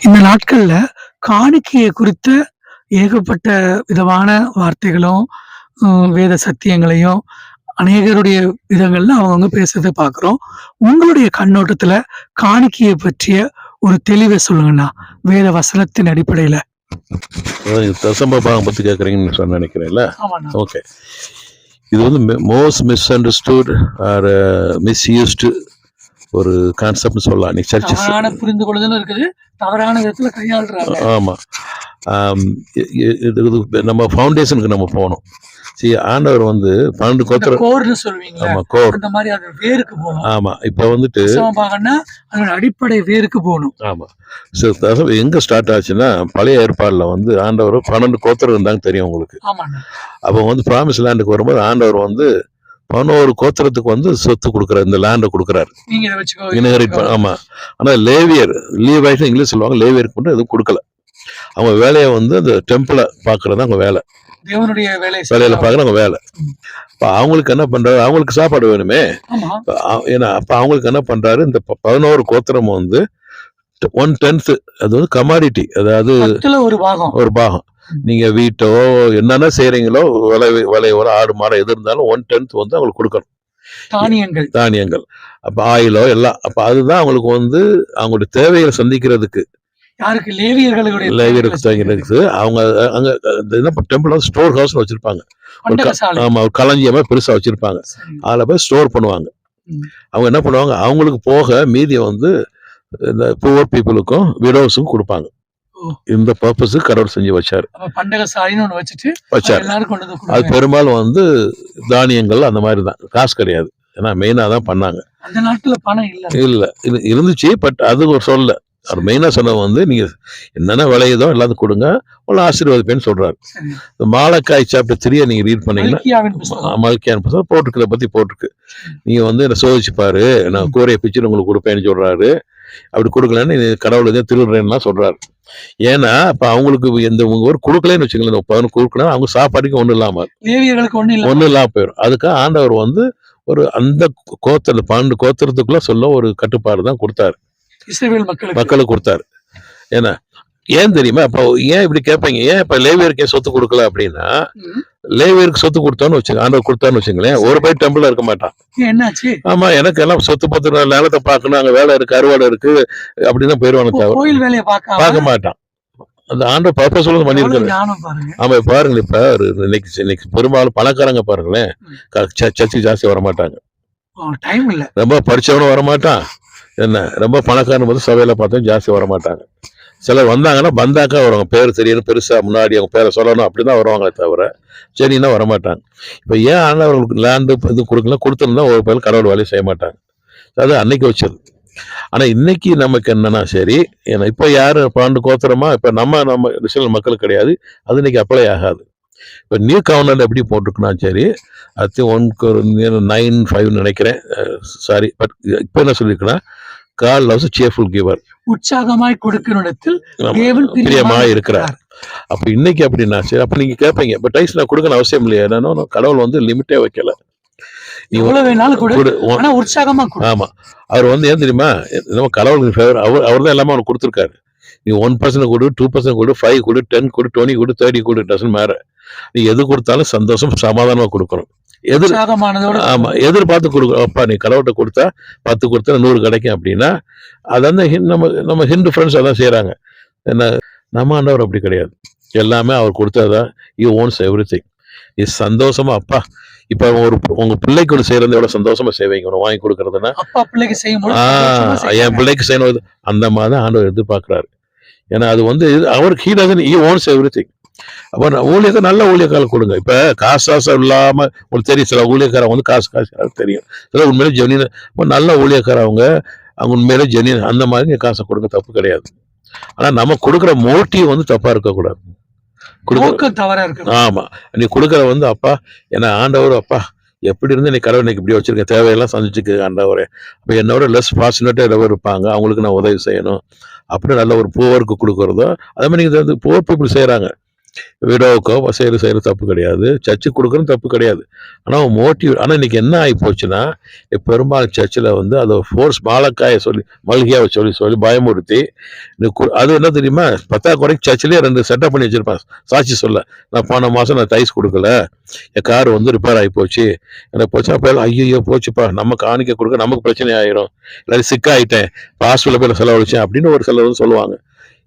இந்த நாட்கள்ல காணிக்கைய குறித்த ஏகப்பட்ட விதமான வார்த்தைகளும், வேத சத்தியங்களையும் அநேகருடைய விதங்கள்ல அவங்கவங்க பேசுறத பார்க்குறோம். உங்களுடைய கண்ணோட்டத்துல காணிக்கைய பற்றிய ஒரு தெளிவ சொல்லுங்கண்ணா. வேத வசனத்தின் அடிப்படையில. தசம பாகம் பத்தி கேட்குறீங்கன்னு சொன்ன நினைக்கிறேன்ல. ஆமாண்ணா. ஓகே. இது வந்து மோஸ்ட் மிஸ்அண்டர்ஸ்டுட் ஆர் மிஸ்யூஸ்டு ஒரு கான்செப்ட்னு சொல்லலாம். இன்னைக்கு சர்ச்சஸ் தவறான புரிந்து கொள்ளுதலும் இருக்குது, தவறான விதத்துல கையாளுறாங்க. ஆமா. இது நம்ம ஃபவுண்டேஷனுக்கு நம்ம போகணும். சரி, ஆண்டவர் வந்து 12 கோத்திரம் கோர்னு சொல்லுவீங்களா? ஆமா, கோர். அந்த மாதிரி அது வேருக்கு போகணும். ஆமா. இப்ப வந்துட்டு தசமபாகம்னா அதோட அடிப்படை வேருக்கு போகணும். ஆமா. எங்க ஸ்டார்ட் ஆச்சுன்னா, பழைய ஏற்பாடுல வந்து ஆண்டவர் 12 கோத்திரம் இருந்தாங்க, தெரியும் உங்களுக்கு. ஆமாண்ணா. அப்ப வந்து பிராமிஸ் லேண்டுக்கு வரும்போது ஆண்டவர் வந்து 11 கோத்திரத்துக்கு வந்து சொத்து கொடுக்குறாரு, இந்த லேண்டை கொடுக்குறாரு. நீங்க இதை வச்சுக்கோ. இன்ஹெரிட் ஆமா. ஆனா லேவியர், லீவைஸ் இங்கிலீஷ் சொல்லுவாங்க, லேவியருக்கு மட்டும் எதுவும் கொடுக்கல. அவங்க வேலையை வந்து அந்த டெம்பிளை பாக்குறது அவங்க வேலை, தேவனுடைய வேலையில பாக்குற அவங்க வேலை. இப்ப அவங்களுக்கு என்ன பண்றாரு, அவங்களுக்கு சாப்பாடு வேணுமே. ஏன்னா அப்ப அவங்களுக்கு என்ன பண்றாரு, இந்த 11 கோத்திரம் வந்து 1/10 அது வந்து கமாடிட்டி, அதாவது ஒரு பாகம். நீங்க வீட்டோ என்னென்ன செய்யறீங்களோ, விளையோட ஆடு மாடு எது இருந்தாலும் 1/10 வந்து அவங்களுக்கு கொடுக்கணும். தானியங்கள் அப்ப ஆயிலோ எல்லாம். அப்ப அதுதான் அவங்களுக்கு வந்து அவங்களுடைய தேவைகளை சந்திக்கிறதுக்கு. லேவியர்களுக்கு அவங்க அங்க டெம்பிள் வந்து ஸ்டோர் ஹவுஸ் வச்சிருப்பாங்க. ஆமா, ஒரு களஞ்சியமா பெருசா வச்சிருப்பாங்க. அதுல போய் ஸ்டோர் பண்ணுவாங்க. அவங்க என்ன பண்ணுவாங்க, அவங்களுக்கு போக மீதியை வந்து இந்த புவர் பீப்புளுக்கும் விடோஸுக்கும் கொடுப்பாங்க. இந்த பர்பஸுக்கு கடவுள் செஞ்சு வச்சாரு. அது பெரும்பாலும் வந்து தானியங்கள் அந்த மாதிரி தான், காசு கிடையாது. ஏன்னா மெயினா தான் பண்ணாங்க. அந்த நாட்டுல பணம் இல்ல இருந்துச்சு, பட் அது ஒரு சொல்ல. அவர் மெயினா சொன்னது வந்து, நீங்க என்னென்ன விளையுதோ எல்லாத்தையும் கொடுங்க, உள்ள ஆசீர்வாதப்பேன்னு சொல்றாரு. மாலக்காய் சாப்டர் 3 நீங்க ரீட் பண்ணீங்கன்னா, மல்கியான் புத்தகம் போட்டிருக்கு, பத்தி போட்டிருக்கு. நீங்க வந்து என்ன சோதிச்சு பாரு, நான் கூரையை பிச்சு உங்களுக்கு கொடுப்பேன்னு சொல்றாரு. அப்படி கொடுக்கலன்னு கடவுள் எதையும் திருடுறேன்னா சொல்றாரு. ஏன்னா இப்ப அவங்களுக்கு எந்த ஒரு கொடுக்கலன்னு வச்சுக்கலாம், 11 கொடுக்கலாம், அவங்க சாப்பாடுக்கு ஒண்ணு இல்லாம போயிடும். அதுக்காக ஆண்டவர் வந்து ஒரு அந்த கோத்திர 12 கோத்திரத்துக்குள்ள சொல்ல ஒரு கட்டுப்பாடு தான் கொடுத்தாரு, மக்களுக்கு கொடுத்தாரு. ஏன்னா ஏன் தெரியுமா, அப்ப ஏன் இப்படி கேட்பீங்க, ஏன் இப்ப லேவியருக்கே சொத்து கொடுக்கல அப்படின்னா, லேவியருக்கு சொத்து கொடுத்தான்னு வச்சுங்க, ஆண்டவர் கொடுத்தான்னு வச்சுங்களேன், ஒரு பை டெம்பிள் இருக்க மாட்டான். ஆமா, எனக்கு எல்லாம் சொத்து பத்து நிலத்தை பார்க்கணும், அங்க வேலை இருக்கு, அறுவடை இருக்கு அப்படின்னு போயிருவாங்க, தவிர பார்க்க மாட்டான். அந்த ஆண்டவர் பர்பஸ் பண்ணிருக்காரு. ஆமா, பாருங்களேன், இப்ப இன்னைக்கு பெரும்பாலும் பணக்காரங்க பாருங்களேன், சர்ச்சுக்கு ஜாஸ்தி வரமாட்டாங்க. ரொம்ப படிச்சவனும் வரமாட்டான், என்ன ரொம்ப பணக்காரன் போது சபையில பார்த்தா ஜாஸ்தி வரமாட்டாங்க. சிலர் வந்தாங்கன்னா பந்தாக்கா வருவாங்க, பேர் தெரியணும், பெருசா முன்னாடி அவங்க பேரை சொல்லணும், அப்படிதான் வருவாங்களே தவிர சரின்னா வரமாட்டாங்க. இப்ப ஏன் ஆண்டவர்களுக்கு லேண்டு இது கொடுத்துருந்தா ஒரு பேர் கடவுள் வேலையை செய்ய மாட்டாங்க. அது அன்னைக்கு வச்சது. ஆனா இன்னைக்கு நமக்கு என்னன்னா, சரி, ஏன்னா இப்ப யாரு 12 கோத்திரமா, இப்ப நம்ம இஸ்ரேல் மக்கள் கிடையாது, அது இன்னைக்கு அப்ளை ஆகாது. இப்ப நியூ கவர்னர் எப்படி போட்டிருக்குன்னா, சரி, அது 1:9:5 நினைக்கிறேன், சாரி, பட் இப்ப என்ன சொல்லிருக்குன்னா, God loves a cheerful giver. உற்சாகமாய் கொடுக்கிறவனிடத்தில் தேவன் பிரியமாய் இருக்கிறார். அப்ப இன்னைக்கு அப்படின்னா, சரி, அப்ப நீங்க கேட்பீங்க, பட் டைஸ் நான் கொடுக்கணும் அவசியம் இல்லையா? என்னன்னா, கடவுள் வந்து லிமிட்டே வைக்கல, ஆமா. அவர் வந்து ஏன் தெரியுமா, நம்ம கடவுளுக்கு ஃபேவர், அவர் தான் எல்லாமே அவனுக்கு கொடுத்துருக்காரு. நீ 1% கொடு, 2% கொடு, 5 கொடு, 10 கொடு, 20 கொடு, 30 கொடு, டசன்ட் மேட்டர். நீ எது கொடுத்தாலும் சந்தோஷம் சமாதானமா கொடுக்கணும். ஆமா, எதிர்பார்த்து கொடுக்கணும். அப்பா நீ கடவுள்கிட்ட கொடுத்தா 10 கொடுத்தா 100 கிடைக்கும் அப்படின்னா, அது வந்து நம்ம ஹிந்து ஃப்ரெண்ட்ஸ் அதான் செய்யறாங்க. என்ன, நம்ம ஆண்டவர் அப்படி கிடையாது. எல்லாமே அவர் கொடுத்தாதான், யூ ஓன்ஸ் எவ்ரிதிங். நீ சந்தோஷமா, அப்பா இப்ப உங்க பிள்ளைக்கு ஒன்று செய்யறது எவ்வளவு சந்தோஷமா செய்வீங்க, வாங்கி கொடுக்கறதுன்னா, என் பிள்ளைக்கு செய்யணும், அந்த மாதிரி ஆண்டவர் எதிர்பார்க்கிறாரு. ஏன்னா அது வந்து அவருக்கு he doesn't, he owns everything. அப்ப ஊழியக்கார நல்ல ஊழியக்கார கொடுங்க. இப்ப காசு இல்லாம உங்களுக்கு தெரியும், சில ஊழியக்காரங்க வந்து காசு தெரியும், சில உண்மையிலே ஜெனியன். நல்ல ஊழியக்கார அவங்க உண்மையிலே ஜெனியன், அந்த மாதிரி காசை கொடுங்க, தப்பு கிடையாது. ஆனா நம்ம கொடுக்குற மோட்டிவ் வந்து தப்பா இருக்கக்கூடாது, தவறா இருக்கு. ஆமா, நீ கொடுக்கற வந்து, அப்பா ஏன்னா ஆண்டவர், அப்பா எப்படி இருந்து நீ கடவுள் இன்னைக்கு இப்படி வச்சிருக்க, தேவையெல்லாம் சந்திச்சுக்க ஆண்டவரே. அப்ப என்னோட லெஸ் ஃபார்ச்சுனேட்டா எவ்வளவு இருப்பாங்க, அவங்களுக்கு நான் உதவி செய்யணும், அப்படி நல்ல ஒரு புவருக்கு கொடுக்கறதோ. அதே மாதிரி நீங்க புவர் பீப்புள் செய்யறாங்க, விடோவுக்கோ செய்யற தப்பு கிடையாது, சர்ச்சுக்கு கொடுக்குறது தப்பு கிடையாது. ஆனால் மோட்டிவ். ஆனால் இன்னைக்கு என்ன ஆகி போச்சுன்னா, பெரும்பாலும் சர்ச்சில் வந்து அதை ஃபோர்ஸ் மாலக்காயை சொல்லி மல்கியாவை சொல்லி பயமுறுத்தி அது என்ன தெரியுமா, 10 குறைக்கு சர்ச்சிலே 2 செட்டப் பண்ணி வச்சிருப்பான் சாட்சி சொல்ல. நான் போன மாதம் நான் டைஸ் கொடுக்கல, என் கார் வந்து ரிப்பேர் ஆகி போச்சு, எனக்கு போச்சு. அப்போ ஐயோ போச்சுப்பா, நம்ம காணிக்க கொடுக்க நமக்கு பிரச்சனை ஆயிரும், இல்லாட்டி சிக்காயிட்டேன், ஹாஸ்பிட்டலில் போய் செலவழிச்சேன் அப்படின்னு ஒரு சிலர் வந்து சொல்லுவாங்க.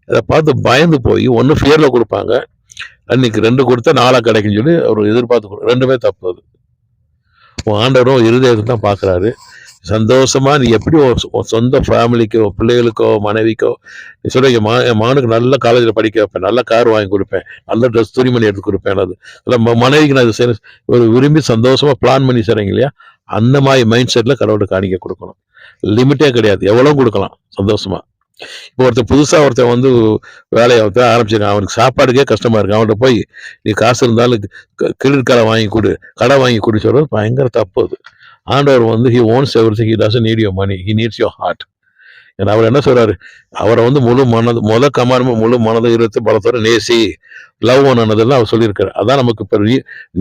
அதை பார்த்து பயந்து போய் ஒன்று ஃபியரில் கொடுப்பாங்க, அன்னைக்கு 2 கொடுத்தா 4 கிடைக்குன்னு சொல்லி அவர் எதிர்பார்த்து 2மே தப்பு. அது ஆண்டவரும் இருதயத்தை தான் பார்க்குறாரு. சந்தோஷமா நீ எப்படி சொந்த ஃபேமிலிக்கோ பிள்ளைகளுக்கோ மனைவிக்கோ நீ சொல்ற என் மகனுக்கு நல்ல காலேஜில் படிக்க வைப்பேன், நல்ல கார் வாங்கி கொடுப்பேன், நல்ல ட்ரெஸ் துணிமணி எடுத்து கொடுப்பேன், அது மனைவிக்கு நான் இது ஒரு விரும்பி சந்தோஷமா பிளான் பண்ணி செய்றீங்க இல்லையா, அந்த மாதிரி மைண்ட் செட்டில் கடவுளை காணிக்க கொடுக்கணும். லிமிட்டே கிடையாது, எவ்வளோ கொடுக்கலாம் சந்தோஷமா. இப்போ ஒருத்தன் வந்து வேலையை ஆரம்பிச்சிருக்கான், அவனுக்கு சாப்பாடுக்கே கஷ்டமா இருக்கு, அவன்கிட்ட போய் நீ காசு இருந்தாலும் கிரெடிட் கார்டை வாங்கி கொடு, கடை வாங்கி கொடு சொல்றது பயங்கர தப்பு. அது ஆண்டவர் வந்து he wants everything, he doesn't need your money, he needs your heart. ஏன்னா அவர் என்ன சொல்றாரு, அவரை வந்து முழு கமானமும் முழு மனதை இருத்து பலத்தோட நேசி லவ் ஆனதெல்லாம் அவர் சொல்லியிருக்காரு. அதான் நமக்கு இப்போ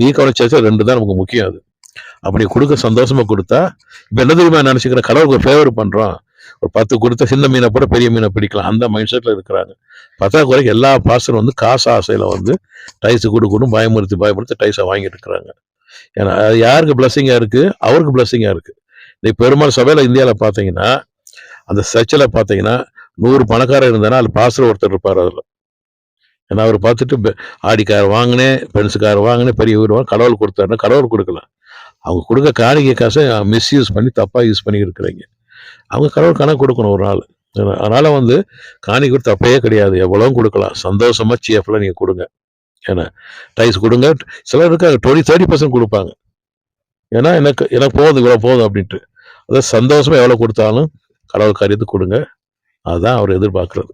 நீ கவனிச்சாச்சா 2 தான் நமக்கு முக்கியம். அது அப்படி கொடுக்க சந்தோஷமா கொடுத்தா, இப்ப என்ன தெரியுமா நினைச்சுக்கிறேன், கடவுளுக்கு ஒரு ஃபேவர் பண்றோம், ஒரு 10 கொடுத்த சின்ன மீனை போட பெரிய மீனை பிடிக்கலாம், அந்த மைண்ட் செட்ல இருக்கிறாங்க. 10 குறைக்கு எல்லா பாஸ்டரும் வந்து காசு ஆசையில வந்து டைஸ் கொடுக்கணும் பயமுறுத்தி டைஸை வாங்கிட்டு இருக்கிறாங்க. ஏன்னா அது யாருக்கு பிளஸிங்கா இருக்கு, அவருக்கு பிளஸிங்கா இருக்கு. இன்னைக்கு பெரும்பாலும் சபையில இந்தியாவில் பார்த்தீங்கன்னா, அந்த சர்ச்சில் பார்த்தீங்கன்னா 100 பணக்காரர் இருந்தானா அது பாஸ்டர் ஒருத்தர் இருப்பார் அதுல. ஏன்னா அவர் பார்த்துட்டு ஆடி கார் வாங்கினேன், பென்ஸ் கார் வாங்கினேன், பெரிய வீடு வாங்க, கடவுள் கொடுத்தாருன்னா கடவுள் கொடுக்கலாம். அவங்க கொடுக்க காணிக்கை காசை மிஸ்யூஸ் பண்ணி தப்பா யூஸ் பண்ணி இருக்கிறீங்க. அவங்க கடவுள் கணக்கு கொடுக்கணும் ஒரு நாள். அதனால வந்து காணி கொடுத்து தப்பே கிடையாது, எவ்வளவு கொடுக்கலாம், சந்தோஷமா சிஎஃப்ல நீங்க கொடுங்க. ஏன்னா டைஸ் கொடுங்க, சிலர் இருக்காங்க 20-30% கொடுப்பாங்க, ஏன்னா எனக்கு போதும் இவ்வளவு போதும் அப்படின்ட்டு. அதாவது சந்தோஷமா எவ்வளவு கொடுத்தாலும் கடவுள் காரியத்துக்கு கொடுங்க, அதுதான் அவர் எதிர்பார்க்கறது.